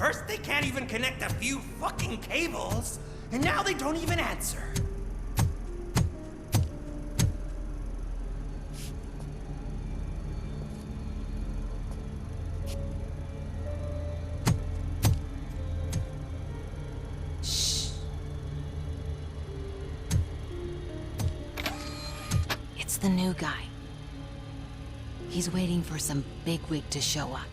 First, they can't even connect a few fucking cables, and now they don't even answer. Shh. It's the new guy. He's waiting for some bigwig to show up.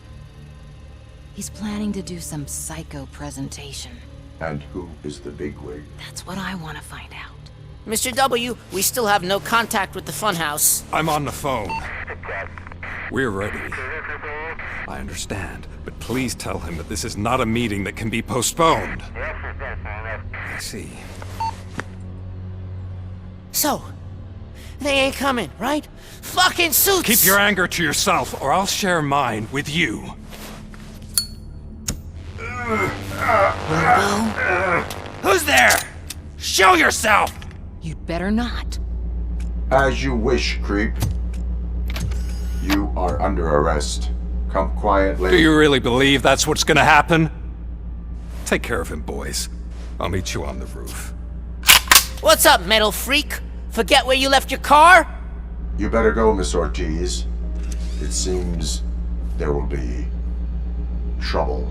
He's planning to do some psycho presentation. And who is the bigwig? That's what I want to find out. Mr. W, we still have no contact with the funhouse. I'm on the phone. We're ready. I understand, but please tell him that this is not a meeting that can be postponed. I see. So, they ain't coming, right? Fucking suits! Keep your anger to yourself, or I'll share mine with you. Robo? Who's there? Show yourself! You'd better not. As you wish, creep. You are under arrest. Come quietly. Do you really believe that's what's gonna happen? Take care of him, boys. I'll meet you on the roof. What's up, metal freak? Forget where you left your car? You better go, Miss Ortiz. It seems there will be trouble.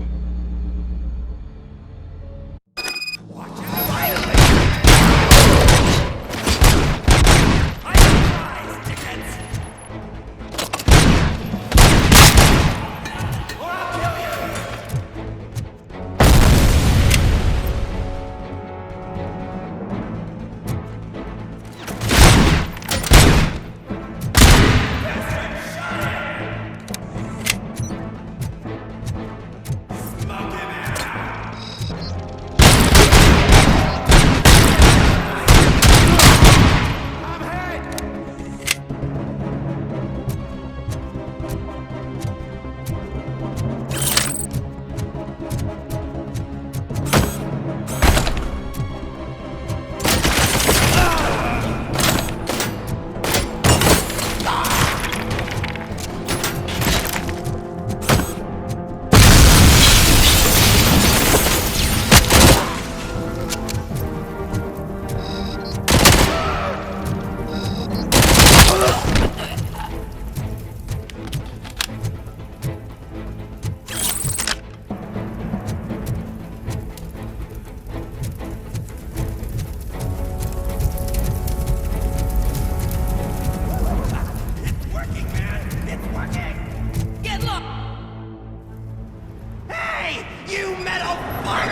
You metal fuck!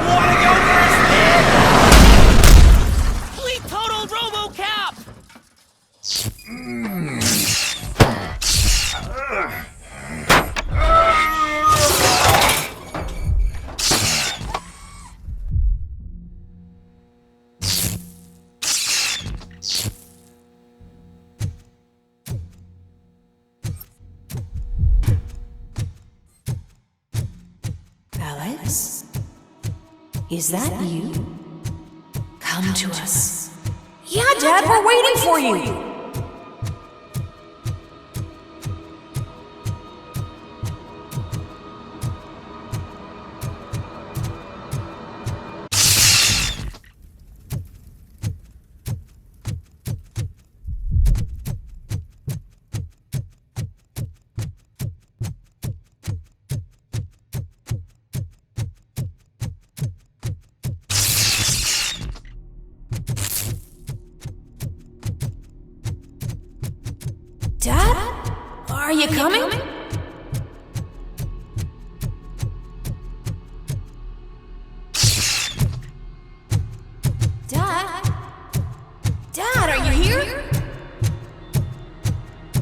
Wanna go for a spin? We totaled RoboCop! Alex? Is that you? Come to us. Yeah, Dad, we're waiting for you! Dad? Are you coming? Dad? Dad, are you here?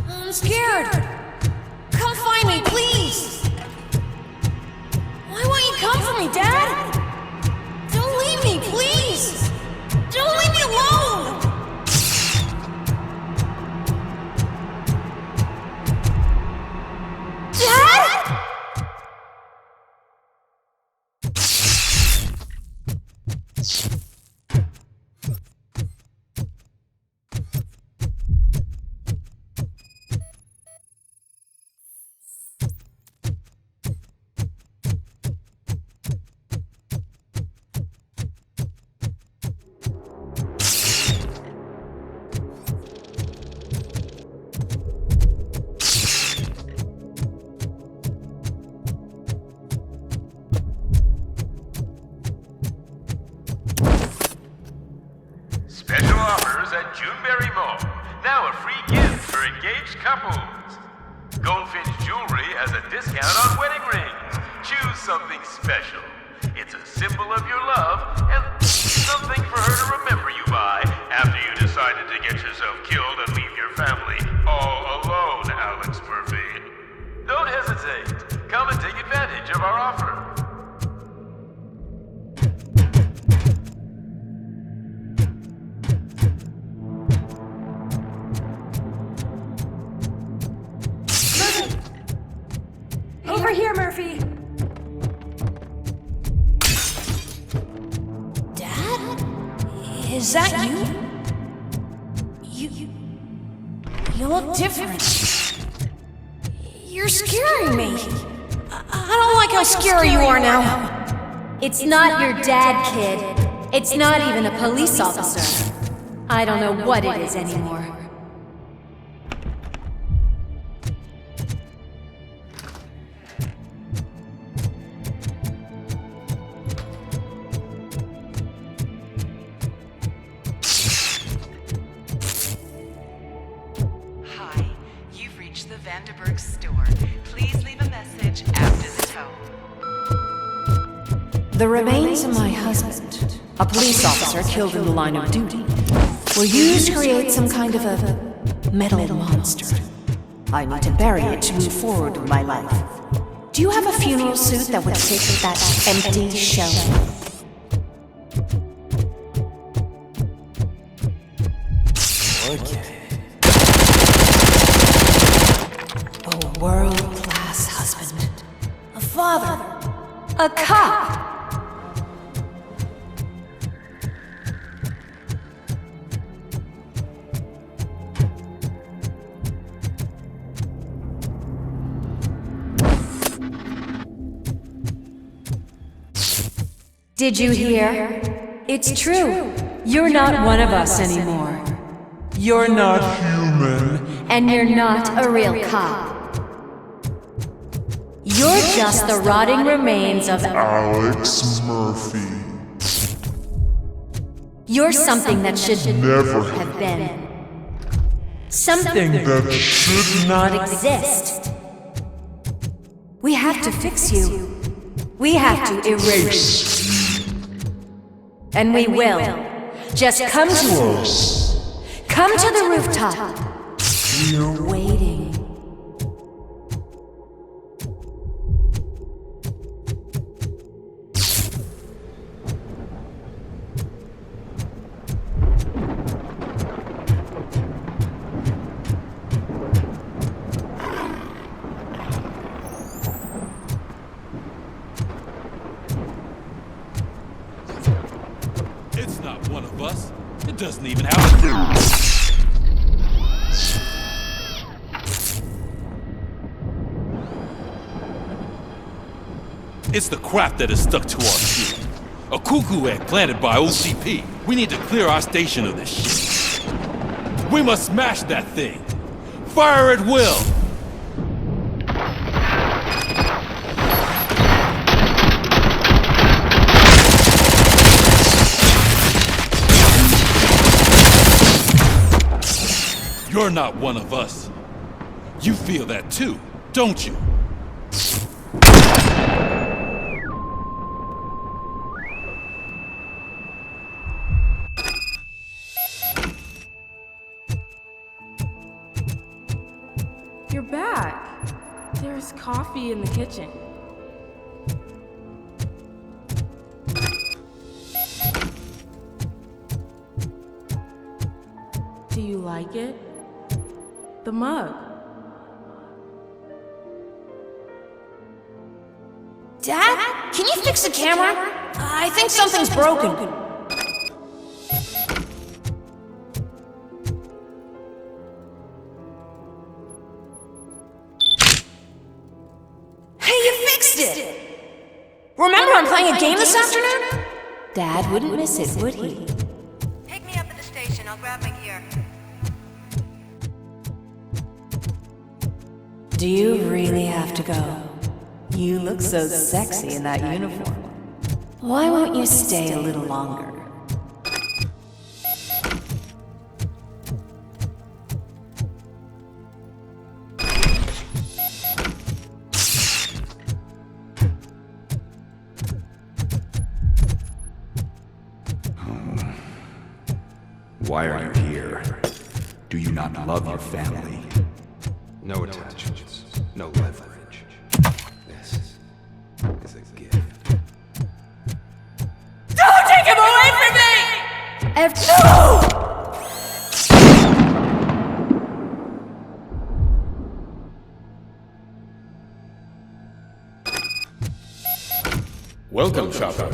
I'm scared. Come find me, please. Why won't you come for me, Dad? Don't leave me, please. Don't leave me alone. Dad? at Juneberry Mall. Now a free gift for engaged couples. Goldfinch Jewelry has a discount on wedding rings. Choose something special. It's a symbol of your love and something for her to remember you by after you decided to get yourself killed and leave your family all alone, Alex Murphy. Don't hesitate. Come and take advantage of our offer. Over here, Murphy. Dad? Is that you? You look different. You're scaring me. I don't like how scary you are now. It's not your dad, kid. It's not even a police officer. I don't know what it is anymore. Hi, you've reached the Vanderburg store. Please leave a message after the tone. The remains of my husband, a police officer killed in the line of duty, were used to create some kind of a metal monster. I need to bury it to move forward with my life. Do you have a funeral suit that would fit that empty shell? Okay. A world-class husband. A father. A cop! Did you hear? It's true. You're not one of us anymore. You're not human. And you're not a real cop. You're just the rotting remains of Alex Murphy. You're something that should Never have been. Something that should not exist. We have to fix you. We have to erase you. And we will. Just come to us. Come to the rooftop. We're waiting. It's not one of us. It doesn't even have a... It's the crap that is stuck to our shield. A cuckoo egg planted by OCP. We need to clear our station of this shit. We must smash that thing. Fire at will. You're not one of us. You feel that too, don't you? You're back. There's coffee in the kitchen. Do you like it? The mug. Dad? Can you fix the camera? I think something's broken. Hey, you fixed it! Remember I'm playing a game this afternoon? Dad wouldn't miss it, would he? Pick me up at the station. I'll grab my gear. Do you really have to go? You look so sexy in that uniform. Why won't you stay a little longer? Why are you here? Do you not love your family? No attachments, no leverage. This is a gift. Don't take him away from me! No! Welcome, Chopper.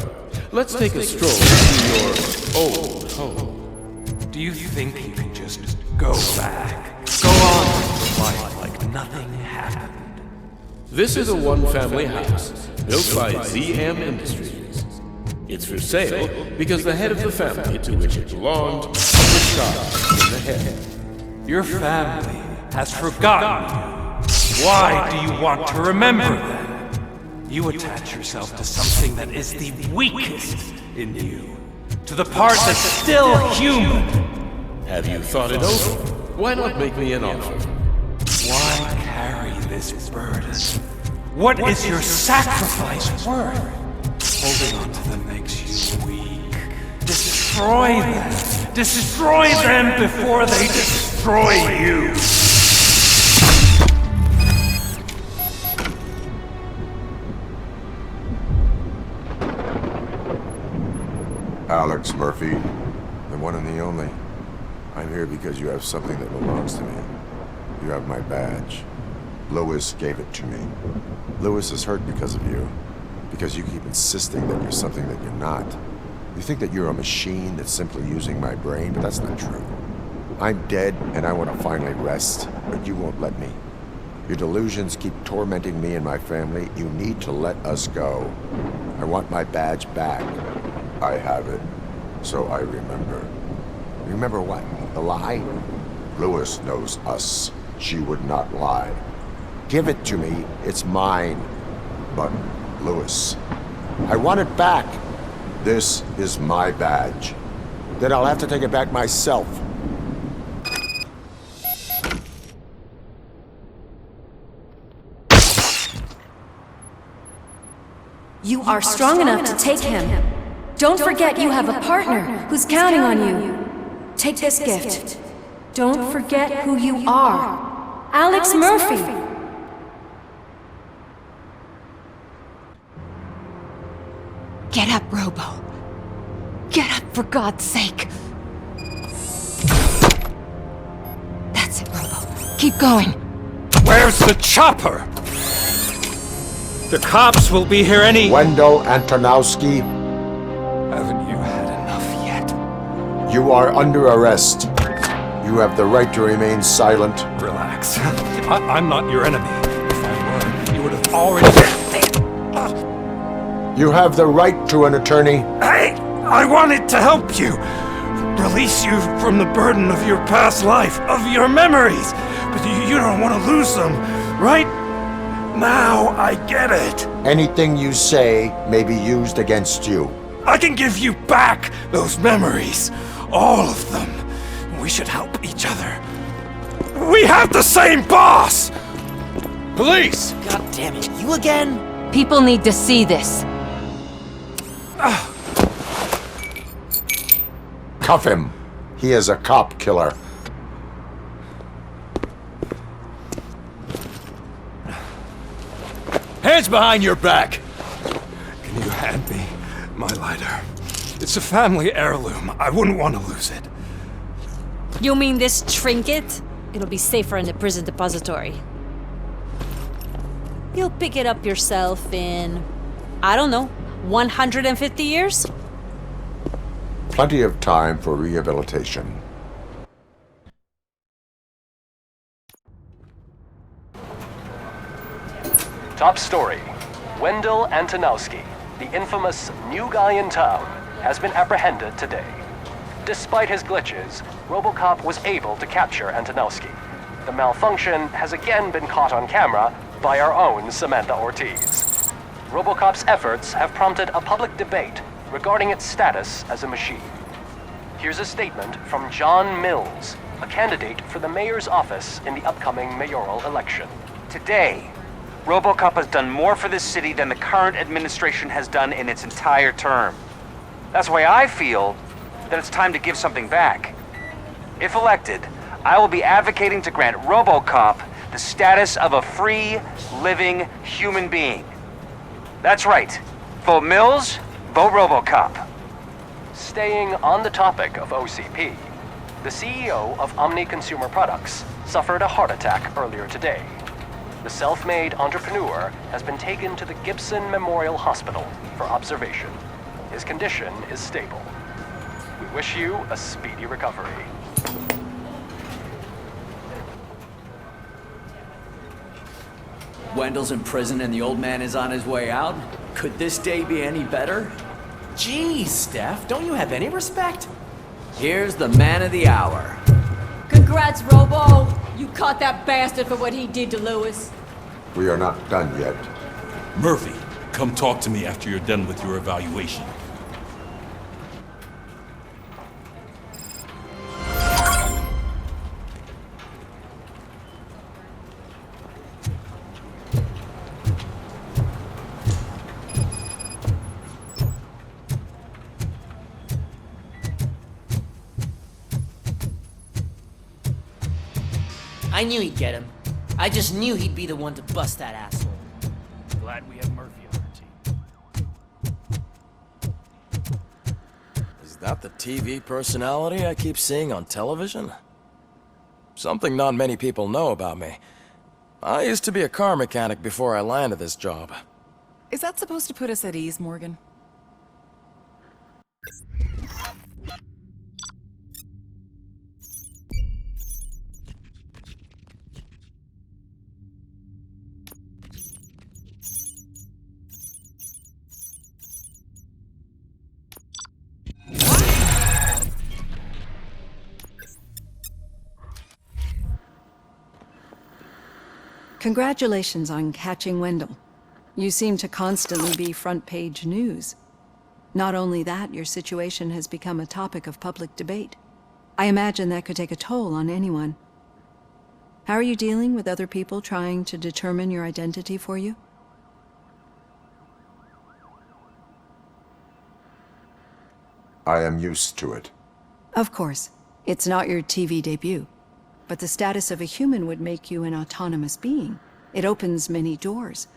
Let's take a stroll to your old home. Do you think you can just go back? Go on with life like nothing happened? This is a one-family house built by ZM Industries. It's for sale because the head of the family to which it belonged was shot in the head. Your family has forgotten you. Why do you want to remember them? You attach yourself to something that is the weakest in you. To the part that's still human. Have you thought it over? Why not make me an offer? Why carry this burden? What is your sacrifice worth? Holding on to them makes you weak. Destroy them! Destroy them before they destroy you! Alex Murphy, the one and the only. I'm here because you have something that belongs to me. You have my badge. Lewis gave it to me. Lewis is hurt because of you. Because you keep insisting that you're something that you're not. You think that you're a machine that's simply using my brain, but that's not true. I'm dead, and I want to finally rest, but you won't let me. Your delusions keep tormenting me and my family. You need to let us go. I want my badge back. I have it, so I remember. Remember what? The lie? Lewis knows us. She would not lie. Give it to me. It's mine. But, Lewis, I want it back. This is my badge. Then I'll have to take it back myself. You are strong enough to take him. Don't forget you have a partner who's counting on you. Take this gift. Don't forget who you are. Alex Murphy. Get up, Robo. Get up, for God's sake. That's it, Robo. Keep going. Where's the chopper? The cops will be here any— Wendell Antonowski, Haven't you had enough yet? you are under arrest. You have the right to remain silent. Relax. I'm not your enemy. If I were, you would have already— You have the right to an attorney. Hey! I wanted to help you! Release you from the burden of your past life, of your memories! But you don't want to lose them, right? Now I get it. Anything you say may be used against you. I can give you back those memories. All of them. We should help each other. We have the same boss! Police! God damn it, you again? People need to see this. Cuff him. He is a cop killer. Hands behind your back! Can you hand me my lighter? It's a family heirloom. I wouldn't want to lose it. You mean this trinket? It'll be safer in the prison depository. You'll pick it up yourself in, I don't know, 150 years? Plenty of time for rehabilitation. Top story. Wendell Antonowski, the infamous new guy in town, has been apprehended today. Despite his glitches, RoboCop was able to capture Antonowski. The malfunction has again been caught on camera by our own Samantha Ortiz. RoboCop's efforts have prompted a public debate regarding its status as a machine. Here's a statement from John Mills, a candidate for the mayor's office in the upcoming mayoral election. Today, RoboCop has done more for this city than the current administration has done in its entire term. That's why I feel that it's time to give something back. If elected, I will be advocating to grant RoboCop the status of a free, living human being. That's right. Vote Mills, vote RoboCop. Staying on the topic of OCP, the CEO of Omni Consumer Products suffered a heart attack earlier today. The self-made entrepreneur has been taken to the Gibson Memorial Hospital for observation. His condition is stable. We wish you a speedy recovery. Wendell's in prison and the old man is on his way out? Could this day be any better? Geez, Steph, don't you have any respect? Here's the man of the hour. Congrats, Robo! You caught that bastard for what he did to Lewis. We are not done yet. Murphy, come talk to me after you're done with your evaluation. I knew he'd get him. I just knew he'd be the one to bust that asshole. Glad we have Murphy on our team. Is that the TV personality I keep seeing on television? Something not many people know about me. I used to be a car mechanic before I landed this job. Is that supposed to put us at ease, Morgan? Congratulations on catching Wendell. You seem to constantly be front-page news. Not only that, your situation has become a topic of public debate. I imagine that could take a toll on anyone. How are you dealing with other people trying to determine your identity for you? I am used to it. Of course. It's not your TV debut. But the status of a human would make you an autonomous being. It opens many doors.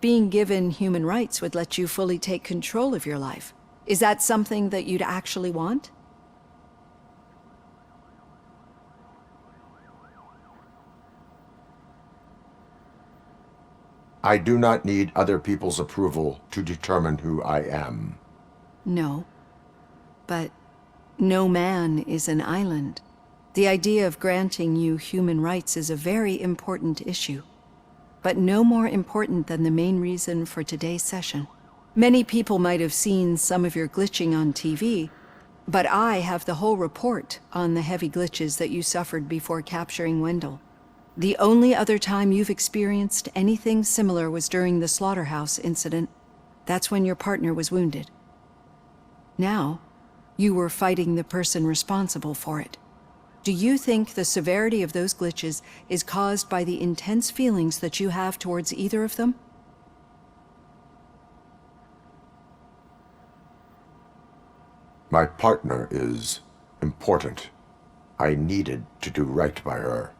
Being given human rights would let you fully take control of your life. Is that something that you'd actually want? I do not need other people's approval to determine who I am. No. But no man is an island. The idea of granting you human rights is a very important issue, but no more important than the main reason for today's session. Many people might have seen some of your glitching on TV, but I have the whole report on the heavy glitches that you suffered before capturing Wendell. The only other time you've experienced anything similar was during the slaughterhouse incident. That's when your partner was wounded. Now, you were fighting the person responsible for it. Do you think the severity of those glitches is caused by the intense feelings that you have towards either of them? My partner is important. I needed to do right by her.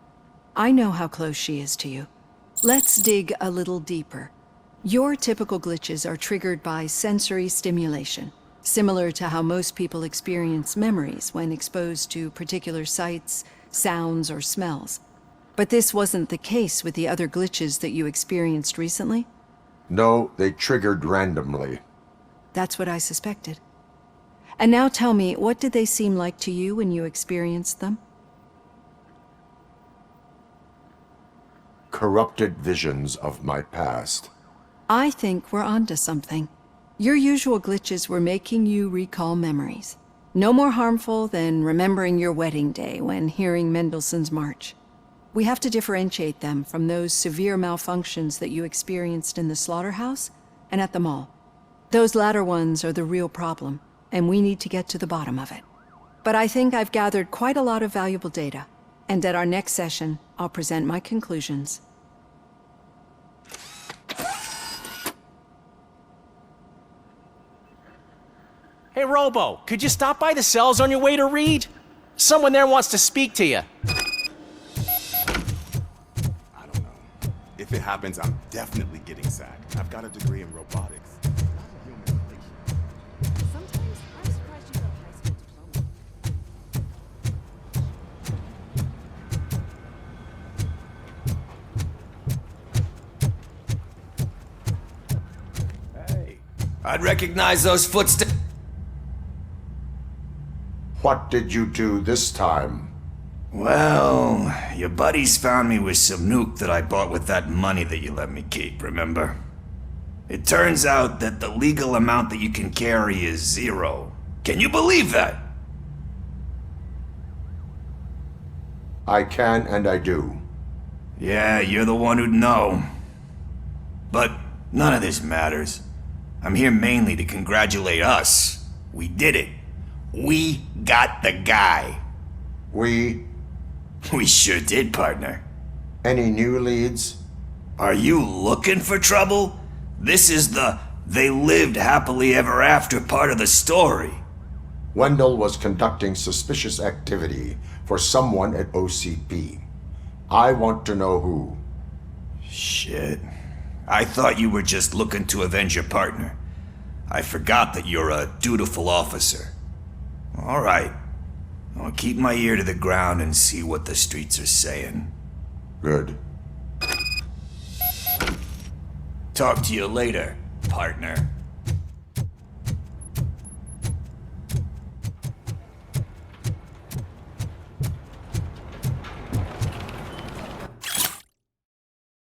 I know how close she is to you. Let's dig a little deeper. Your typical glitches are triggered by sensory stimulation, similar to how most people experience memories when exposed to particular sights, sounds, or smells. But this wasn't the case with the other glitches that you experienced recently? No, they triggered randomly. That's what I suspected. And now tell me, what did they seem like to you when you experienced them? Corrupted visions of my past. I think we're onto something. Your usual glitches were making you recall memories. No more harmful than remembering your wedding day when hearing Mendelssohn's March. We have to differentiate them from those severe malfunctions that you experienced in the slaughterhouse and at the mall. Those latter ones are the real problem, and we need to get to the bottom of it. But I think I've gathered quite a lot of valuable data, and at our next session, I'll present my conclusions. Hey, Robo, could you stop by the cells on your way to read? Someone there wants to speak to you. If it happens, I'm definitely getting sacked. I've got a degree in robotics. I'd recognize those footsteps. What did you do this time? Well, your buddies found me with some nuke that I bought with that money that you let me keep, remember? It turns out that the legal amount that you can carry is 0. Can you believe that? I can and I do. Yeah, you're the one who'd know. But none of this matters. I'm here mainly to congratulate us. We did it. We got the guy. We sure did, partner. Any new leads? Are you looking for trouble? This is the they lived happily ever after part of the story. Wendell was conducting suspicious activity for someone at OCP. I want to know who. Shit. I thought you were just looking to avenge your partner. I forgot that you're a dutiful officer. All right. I'll keep my ear to the ground and see what the streets are saying. Good. Talk to you later, partner.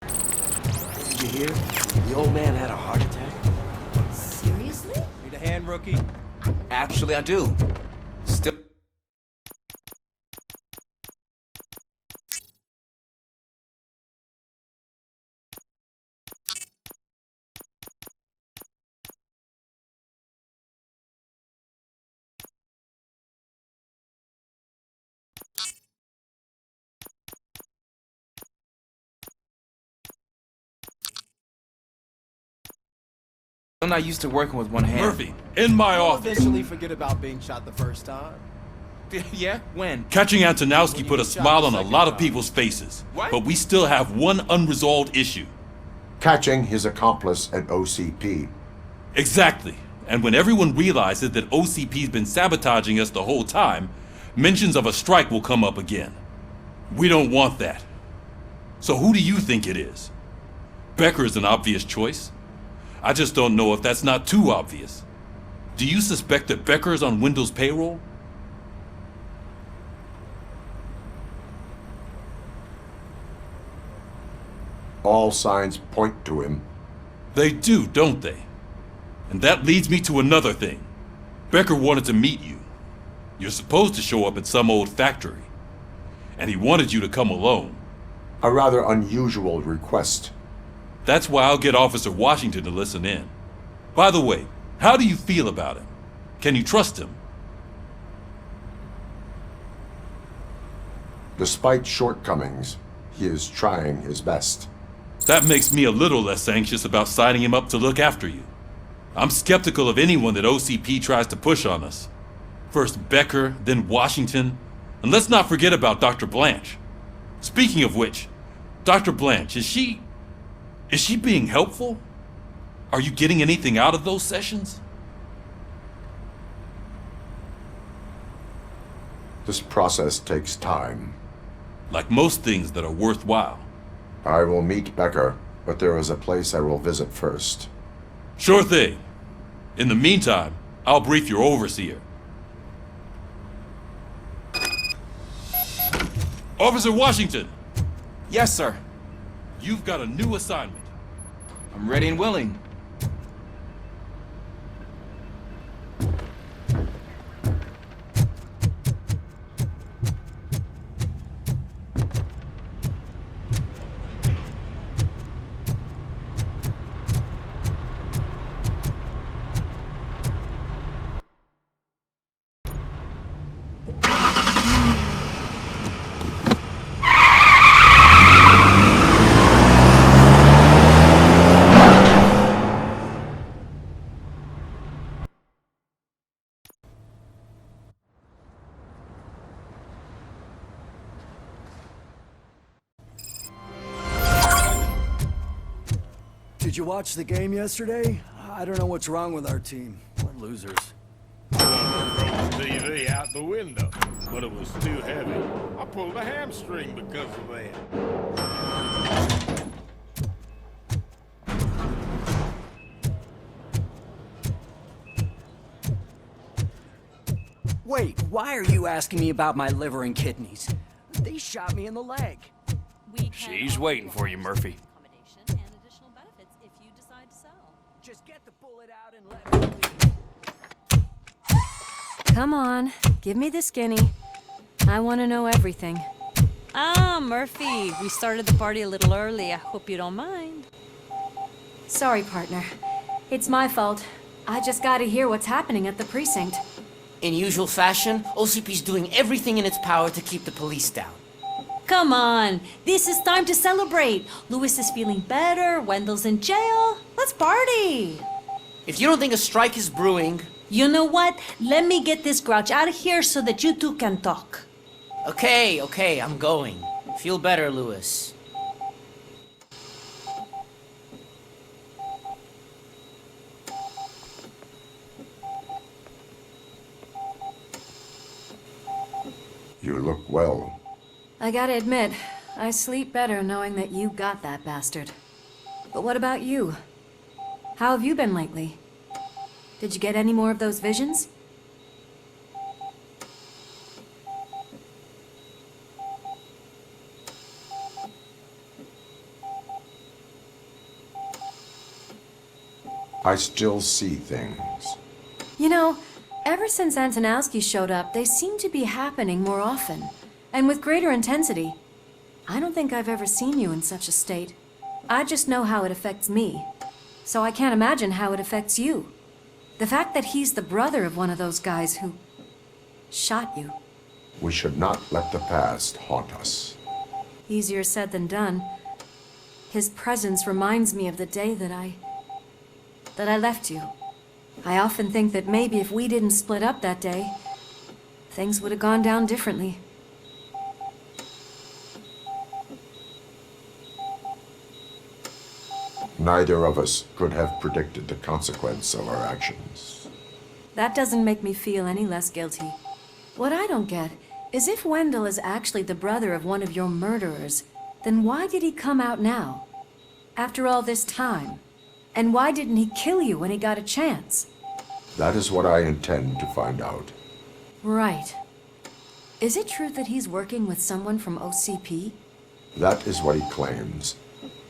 Did you hear? The old man had a heart attack. Seriously? Need a hand, rookie? Actually, I do. Still. I'm not used to working with one hand. Murphy, in my You'll office. eventually forget about being shot the first time. Yeah? When? Catching Antonowski put a smile on a lot of people's faces. What? But we still have one unresolved issue. Catching his accomplice at OCP. Exactly. And when everyone realizes that OCP's been sabotaging us the whole time, mentions of a strike will come up again. We don't want that. So who do you think it is? Becker is an obvious choice. I just don't know if that's not too obvious. Do you suspect that Becker is on Wendell's payroll? All signs point to him. They do, don't they? And that leads me to another thing. Becker wanted to meet you. You're supposed to show up at some old factory. And he wanted you to come alone. A rather unusual request. That's why I'll get Officer Washington to listen in. By the way, how do you feel about him? Can you trust him? Despite shortcomings, he is trying his best. That makes me a little less anxious about signing him up to look after you. I'm skeptical of anyone that OCP tries to push on us. First Becker, then Washington, and let's not forget about Dr. Blanche. Speaking of which, Dr. Blanche, is she being helpful? Are you getting anything out of those sessions? This process takes time. Like most things that are worthwhile. I will meet Becker, but there is a place I will visit first. Sure thing. In the meantime, I'll brief your overseer. Officer Washington! Yes, sir. You've got a new assignment. I'm ready and willing. Did you watch the game yesterday? I don't know what's wrong with our team. We're losers. Throw the TV out the window, but it was too heavy. I pulled a hamstring because of that. Wait, why are you asking me about my liver and kidneys? They shot me in the leg. She's waiting for you, Murphy. Just get the bullet out and let me leave. Come on, give me the skinny. I want to know everything. Ah, Murphy, we started the party a little early. I hope you don't mind. Sorry, partner. It's my fault. I just gotta hear what's happening at the precinct. In usual fashion, OCP's doing everything in its power to keep the police down. Come on, this is time to celebrate. Louis is feeling better, Wendell's in jail. Let's party. If you don't think a strike is brewing... You know what? Let me get this grouch out of here so that you two can talk. Okay, I'm going. Feel better, Louis. You look well. I gotta admit, I sleep better knowing that you got that bastard. But what about you? How have you been lately? Did you get any more of those visions? I still see things. You know, ever since Antonowski showed up, they seem to be happening more often, and with greater intensity. I don't think I've ever seen you in such a state. I just know how it affects me, so I can't imagine how it affects you. The fact that he's the brother of one of those guys who shot you. We should not let the past haunt us. Easier said than done. His presence reminds me of the day that I left you. I often think that maybe if we didn't split up that day, things would have gone down differently. Neither of us could have predicted the consequence of our actions. That doesn't make me feel any less guilty. What I don't get is if Wendell is actually the brother of one of your murderers, then why did he come out now? After all this time? And why didn't he kill you when he got a chance? That is what I intend to find out. Right. Is it true that he's working with someone from OCP? That is what he claims.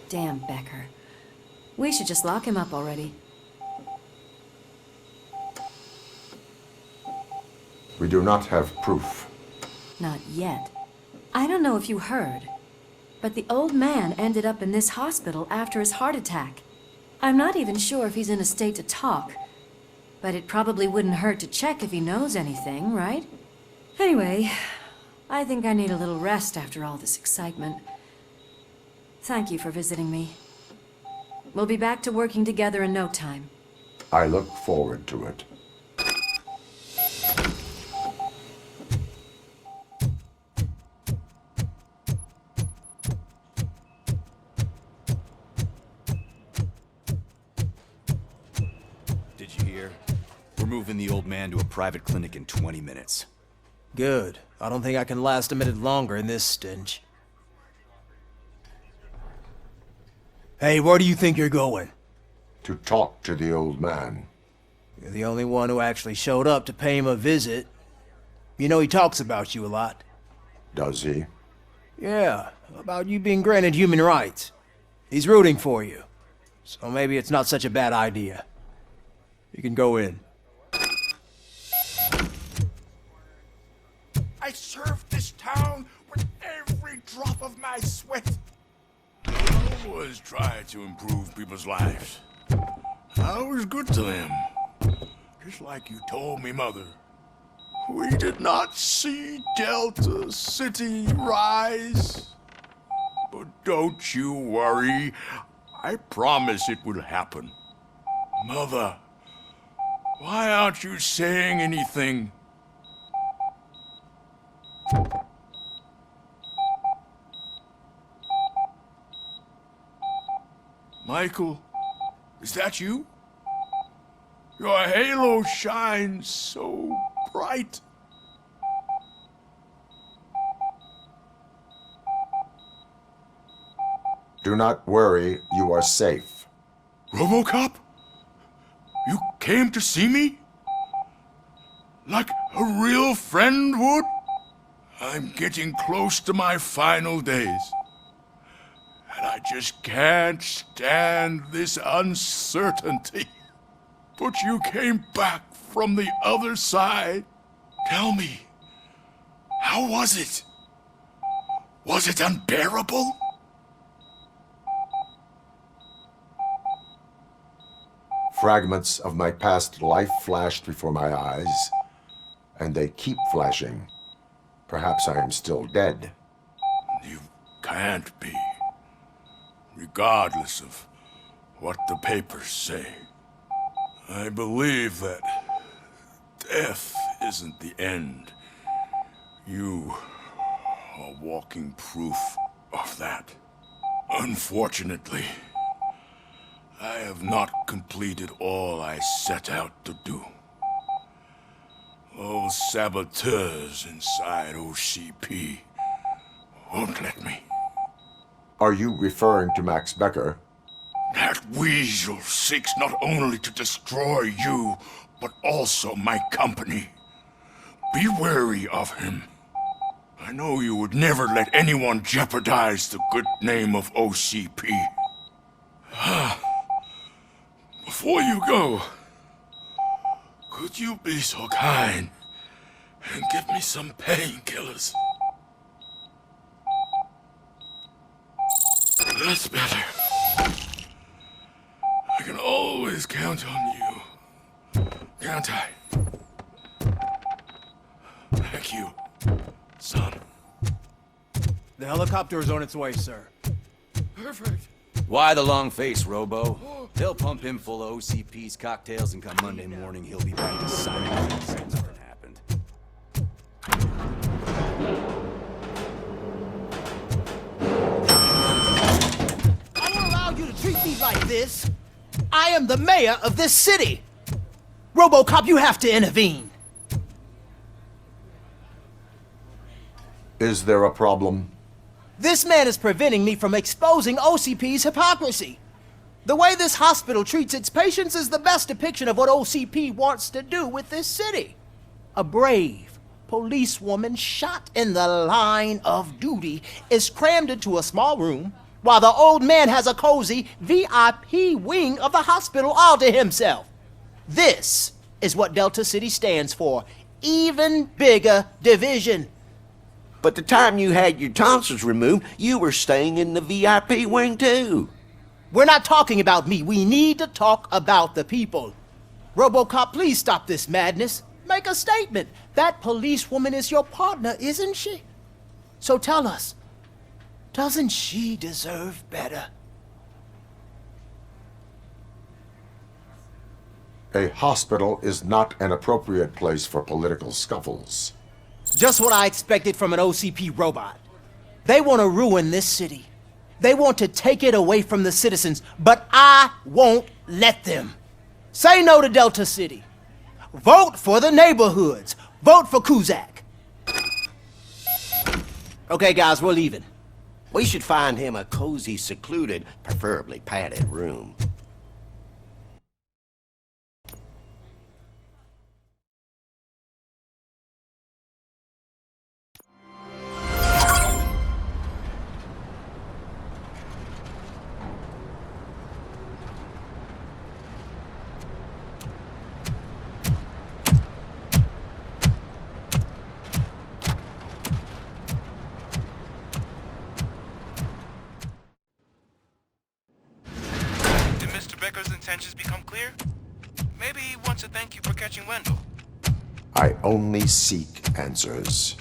Damn Becker. We should just lock him up already. We do not have proof. Not yet. I don't know if you heard, but the old man ended up in this hospital after his heart attack. I'm not even sure if he's in a state to talk, but it probably wouldn't hurt to check if he knows anything, right? Anyway, I think I need a little rest after all this excitement. Thank you for visiting me. We'll be back to working together in no time. I look forward to it. Did you hear? We're moving the old man to a private clinic in 20 minutes. Good. I don't think I can last a minute longer in this stench. Hey, where do you think you're going? To talk to the old man. You're the only one who actually showed up to pay him a visit. You know he talks about you a lot. Does he? Yeah, about you being granted human rights. He's rooting for you. So maybe it's not such a bad idea. You can go in. I served this town with every drop of my sweat. I was trying to improve people's lives. I was good to them. Just like you told me, Mother. We did not see Delta City rise. But don't you worry. I promise it will happen. Mother, why aren't you saying anything? Michael, Is that you? Your halo shines so bright. Do not worry, you are safe. RoboCop? You came to see me? Like a real friend would? I'm getting close to my final days. And I just can't stand this uncertainty. But you came back from the other side. Tell me, how was it? Was it unbearable? Fragments of my past life flashed before my eyes, and they keep flashing. Perhaps I am still dead. You can't be. Regardless of what the papers say. I believe that death isn't the end. You are walking proof of that. Unfortunately, I have not completed all I set out to do. Those saboteurs inside OCP won't let me. Are you referring to Max Becker? That weasel seeks not only to destroy you, but also my company. Be wary of him. I know you would never let anyone jeopardize the good name of OCP. Before you go, could you be so kind and give me some painkillers? That's better. I can always count on you, can't I? Thank you, son. The helicopter is on its way, sir. Perfect. Why the long face, Robo? They'll pump him full of OCP's cocktails, and come Monday morning, he'll be back to signing things like nothing happened. I won't allow you to treat me like this. I am the mayor of this city. RoboCop, you have to intervene. Is there a problem? This man is preventing me from exposing OCP's hypocrisy. The way this hospital treats its patients is the best depiction of what OCP wants to do with this city. A brave policewoman shot in the line of duty is crammed into a small room, while the old man has a cozy VIP wing of the hospital all to himself. This is what Delta City stands for. Even bigger division. But the time you had your tonsils removed, you were staying in the VIP wing too. We're not talking about me. We need to talk about the people. RoboCop, please stop this madness. Make a statement. That policewoman is your partner, isn't she? So tell us, doesn't she deserve better? A hospital is not an appropriate place for political scuffles. Just what I expected from an OCP robot. They want to ruin this city. They want to take it away from the citizens, but I won't let them. Say no to Delta City. Vote for the neighborhoods. Vote for Kuzak. Okay, guys, we're leaving. We should find him a cozy, secluded, preferably padded room. Becker's intentions become clear? Maybe he wants to thank you for catching Wendell. I only seek answers.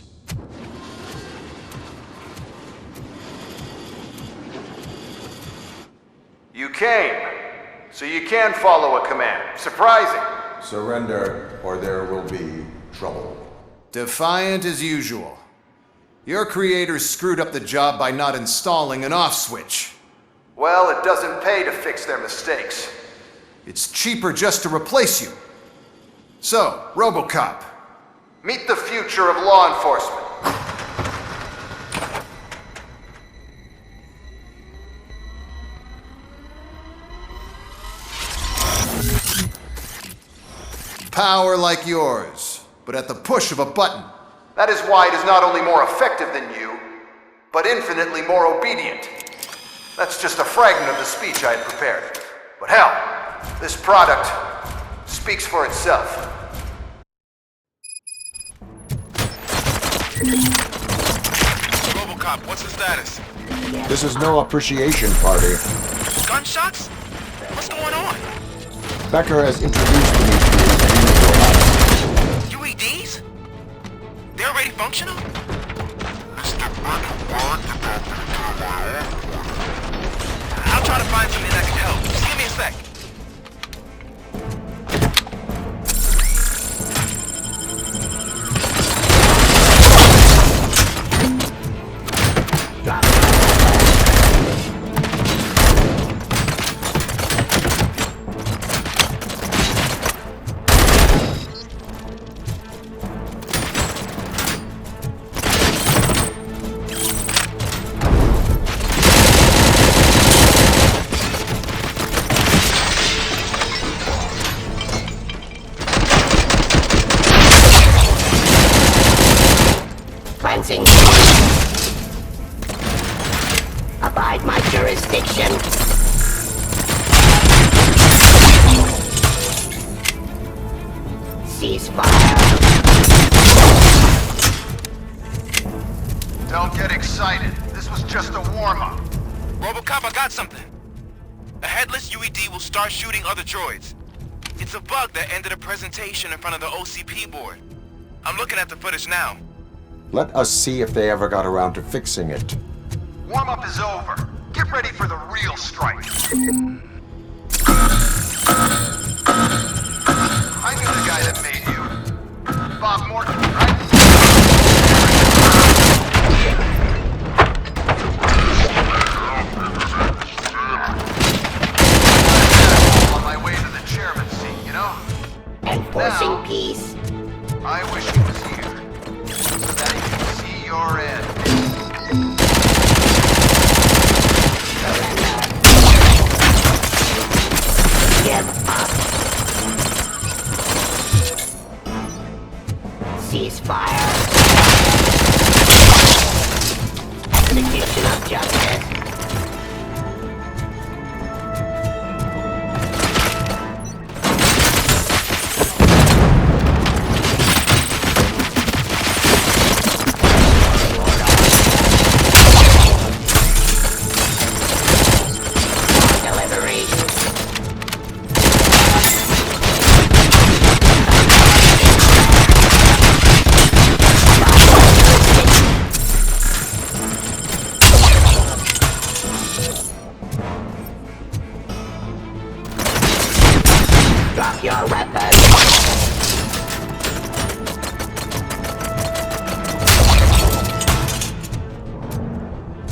You came, so you can follow a command. Surprising. Surrender, or there will be trouble. Defiant as usual. Your creators screwed up the job by not installing an off switch. Well, it doesn't pay to fix their mistakes. It's cheaper just to replace you. So, RoboCop, meet the future of law enforcement. Power like yours, but at the push of a button. That is why it is not only more effective than you, but infinitely more obedient. That's just a fragment of the speech I had prepared. But hell, this product speaks for itself. RoboCop, what's the status? This is no appreciation party. Gunshots? What's going on? Becker has introduced me to his new UEDs? They're already functional? I'll try to find something that can help. Just give me a sec. Cleansing. Abide my jurisdiction. Ceasefire. Don't get excited. This was just a warm-up. RoboCop, I got something. A headless UED will start shooting other droids. It's a bug that ended a presentation in front of the OCP board. I'm looking at the footage now. Let us see if they ever got around to fixing it. Warm-up is over. Get ready for the real strike. I knew the guy that made you. Bob Morton, right? On my way to the chairman's seat, you know? Enforcing peace. I wish he was here, so that he could see your end. Give up. Ceasefire. Execution of justice. Drop your weapon.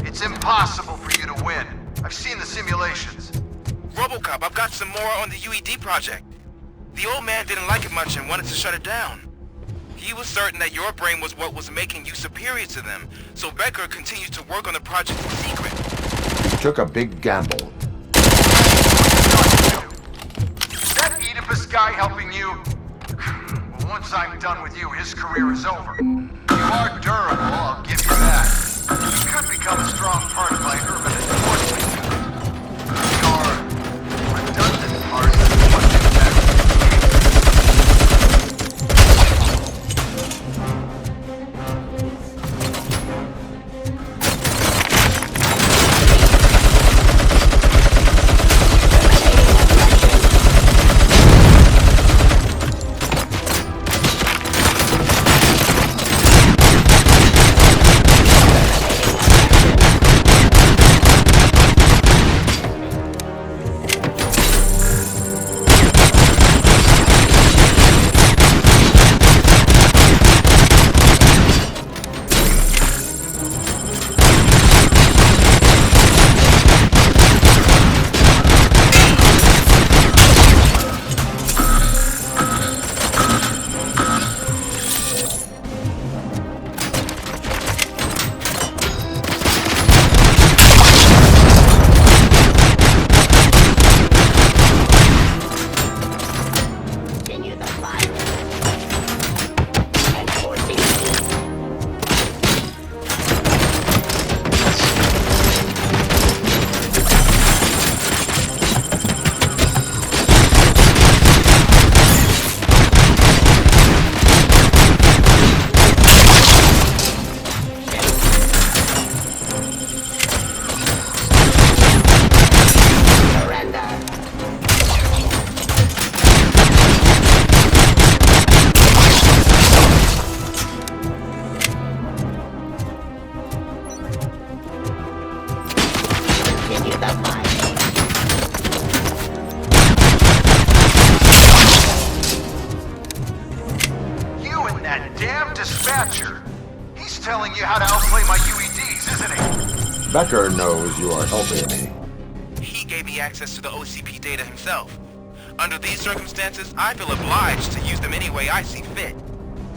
It's impossible for you to win. I've seen the simulations. RoboCop, I've got some more on the UED project. The old man didn't like it much and wanted to shut it down. He was certain that your brain was what was making you superior to them, so Becker continued to work on the project in secret. You took a big gamble. Is that Oedipus guy helping you? Well, once I'm done with you, his career is over. You are durable, I'll give you that. You could become a strong part of my urban enforcement. Your redundant part is what you dispatcher. He's telling you how to outplay my UEDs, isn't he? Becker knows you are helping me. He gave me access to the OCP data himself. Under these circumstances, I feel obliged to use them any way I see fit.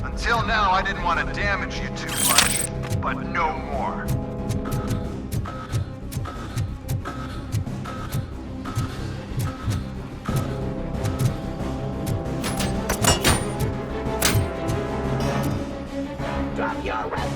Until now, I didn't want to damage you too much, but no more. Drop your weapon.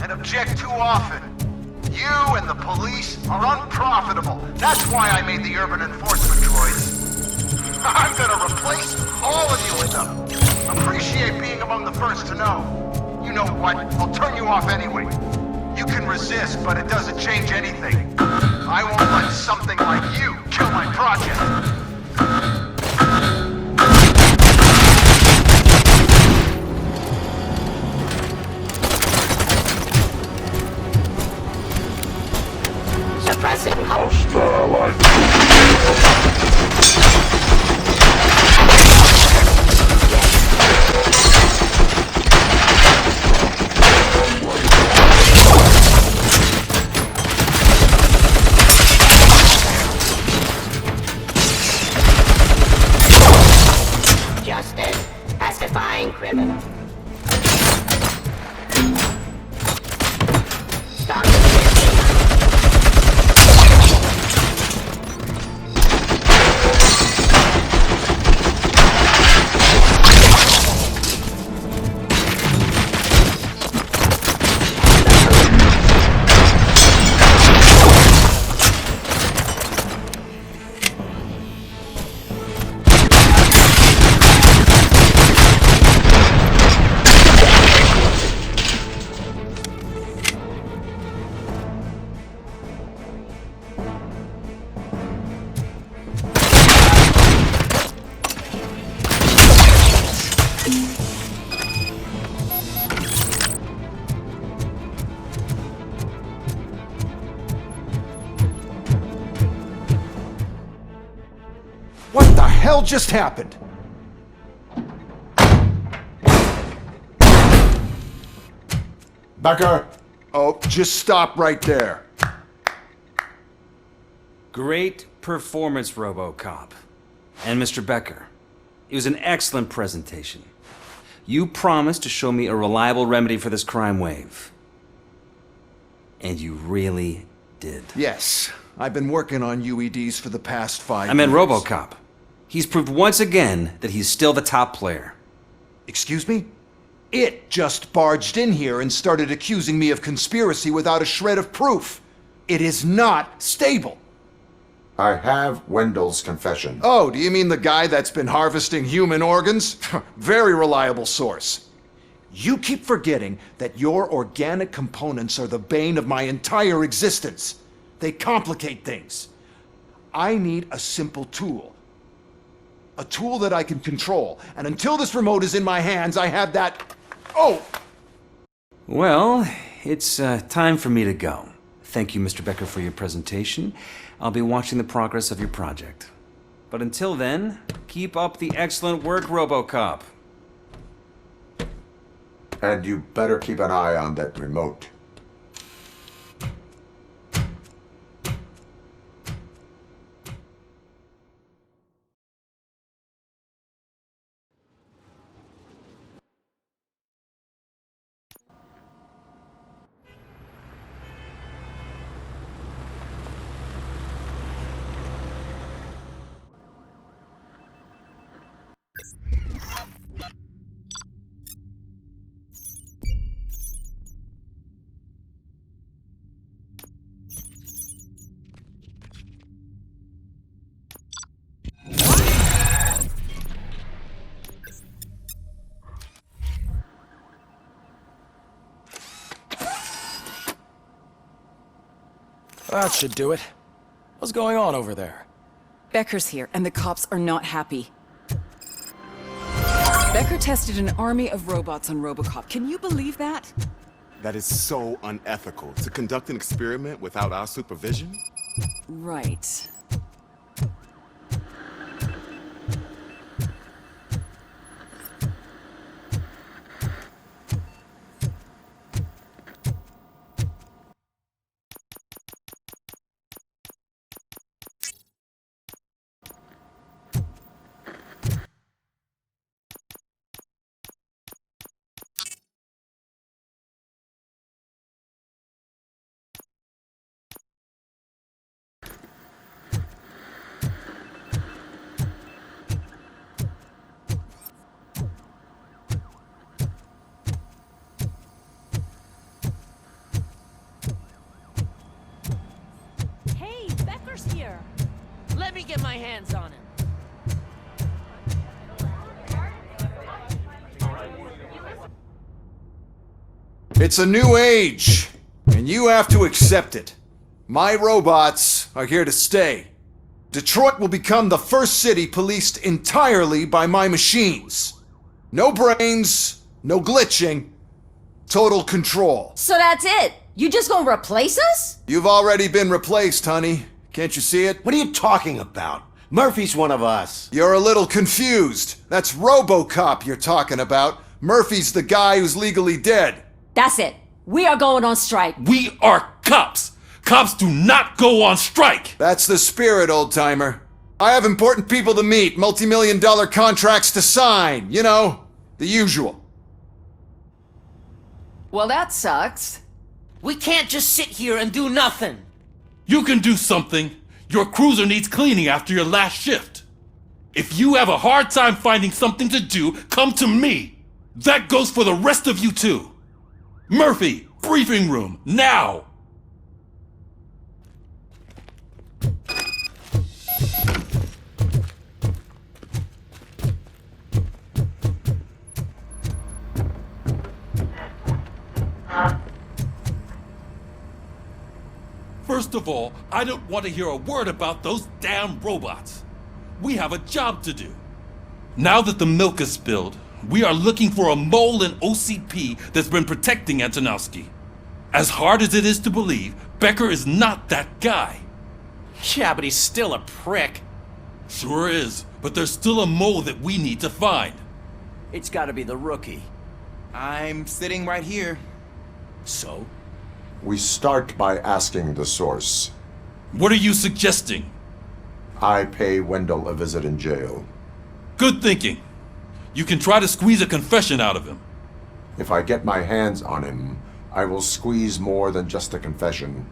And object too often. You and the police are unprofitable. That's why I made the urban enforcement droids. I'm gonna replace all of you with them. Appreciate being among the first to know. You know what? I'll turn you off anyway. You can resist, but it doesn't change anything. I won't let something like you kill my project. Suppressing Justice. Pacifying criminal. Stop resisting. What the hell just happened? Becker! Oh, just stop right there. Great performance, RoboCop. And Mr. Becker, it was an excellent presentation. You promised to show me a reliable remedy for this crime wave. And you really did. Yes, I've been working on UEDs for the past 5 years. I meant RoboCop. He's proved once again that he's still the top player. Excuse me? It just barged in here and started accusing me of conspiracy without a shred of proof. It is not stable. I have Wendell's confession. Oh, do you mean the guy that's been harvesting human organs? Very reliable source. You keep forgetting that your organic components are the bane of my entire existence. They complicate things. I need a simple tool. A tool that I can control. And until this remote is in my hands, I have that... Oh! Well, it's time for me to go. Thank you, Mr. Becker, for your presentation. I'll be watching the progress of your project. But until then, keep up the excellent work, RoboCop. And you better keep an eye on that remote. That should do it. What's going on over there? Becker's here, and the cops are not happy. Becker tested an army of robots on RoboCop. Can you believe that? That is so unethical. To conduct an experiment without our supervision? Right. Here. Let me get my hands on him. It's a new age, and you have to accept it. My robots are here to stay. Detroit will become the first city policed entirely by my machines. No brains, no glitching, total control. So that's it? You just gonna replace us? You've already been replaced, honey. Can't you see it? What are you talking about? Murphy's one of us. You're a little confused. That's RoboCop you're talking about. Murphy's the guy who's legally dead. That's it. We are going on strike. We are cops. Cops do not go on strike. That's the spirit, old-timer. I have important people to meet, multi-million-dollar contracts to sign. You know, the usual. Well, that sucks. We can't just sit here and do nothing. You can do something. Your cruiser needs cleaning after your last shift. If you have a hard time finding something to do, come to me. That goes for the rest of you too. Murphy, briefing room, now! First of all, I don't want to hear a word about those damn robots. We have a job to do. Now that the milk is spilled, we are looking for a mole in OCP that's been protecting Antonowski. As hard as it is to believe, Becker is not that guy. Yeah, but he's still a prick. Sure is, but there's still a mole that we need to find. It's gotta be the rookie. I'm sitting right here. So? We start by asking the source. What are you suggesting? I pay Wendell a visit in jail. Good thinking. You can try to squeeze a confession out of him. If I get my hands on him, I will squeeze more than just a confession.